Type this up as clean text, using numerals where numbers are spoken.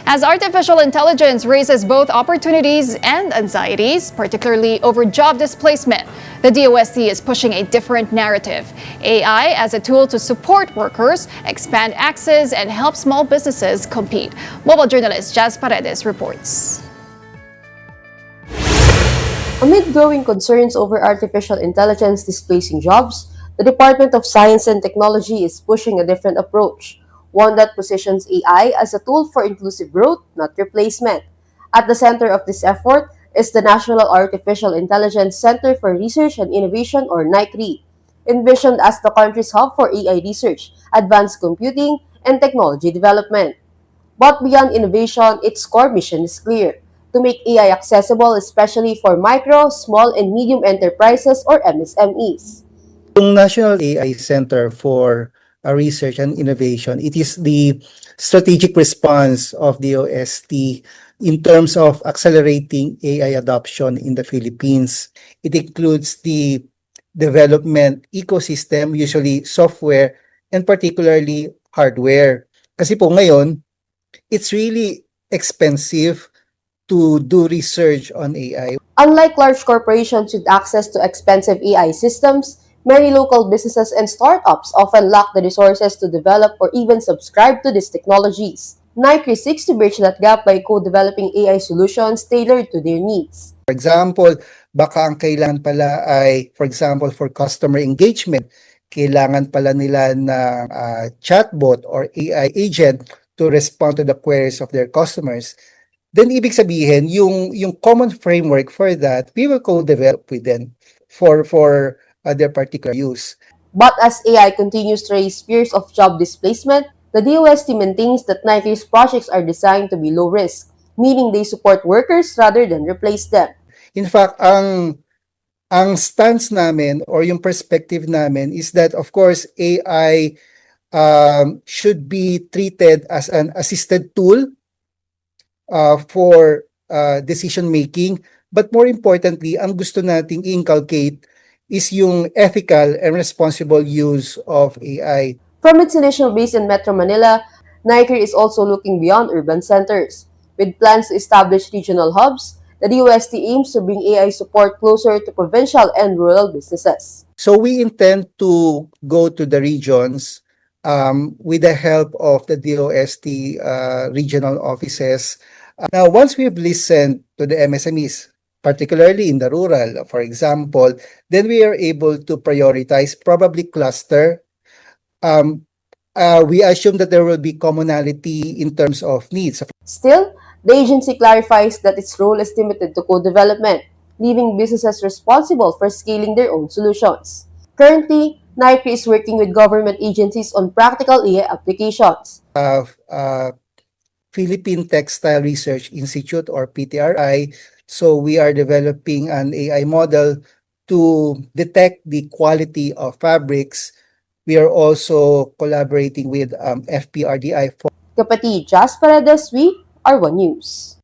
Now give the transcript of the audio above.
As artificial intelligence raises both opportunities and anxieties, particularly over job displacement, the DOST is pushing a different narrative. AI as a tool to support workers, expand access, and help small businesses compete. Mobile journalist Jazz Paredes reports. Amid growing concerns over artificial intelligence displacing jobs, the Department of Science and Technology is pushing a different approach, one that positions AI as a tool for inclusive growth, not replacement. At the center of this effort is the National Artificial Intelligence Center for Research and Innovation, or NICRI, envisioned as the country's hub for AI research, advanced computing, and technology development. But beyond innovation, its core mission is clear: to make AI accessible especially for micro, small, and medium enterprises, or MSMEs. Yung National AI Center for Research and Innovation, it is the strategic response of the OST in terms of accelerating AI adoption in the Philippines. It includes the development ecosystem, usually software, and particularly hardware. Kasi po ngayon, it's really expensive to do research on AI. Unlike large corporations with access to expensive AI systems, many local businesses and startups often lack the resources to develop or even subscribe to these technologies. NICRI seeks to bridge that gap by co-developing AI solutions tailored to their needs. For example, baka ang kailangan pala ay, for example, for customer engagement, kailangan pala nila ng chatbot or AI agent to respond to the queries of their customers. Then ibig sabihin, yung common framework for that, we will co-develop with them for their particular use. But as AI continues to raise fears of job displacement, the DOST maintains that NICRI's projects are designed to be low risk, meaning they support workers rather than replace them. In fact, ang stance namin or yung perspective namin is that, of course, AI should be treated as an assisted tool for decision making, but more importantly, ang gusto nating inculcate is yung ethical and responsible use of AI. From its initial base in Metro Manila, NICRI is also looking beyond urban centers. With plans to establish regional hubs, the DOST aims to bring AI support closer to provincial and rural businesses. So we intend to go to the regions with the help of the DOST regional offices. Now, once we've listened to the MSMEs, particularly in the rural, for example, then we are able to prioritize, probably cluster. We assume that there will be commonality in terms of needs. Still, the agency clarifies that its role is limited to co-development, leaving businesses responsible for scaling their own solutions. Currently, NICRI is working with government agencies on practical AI applications. Philippine Textile Research Institute, or PTRI. So we are developing an AI model to detect the quality of fabrics. We are also collaborating with FPRDI. Kapatid Jazz Paredes, we are One News.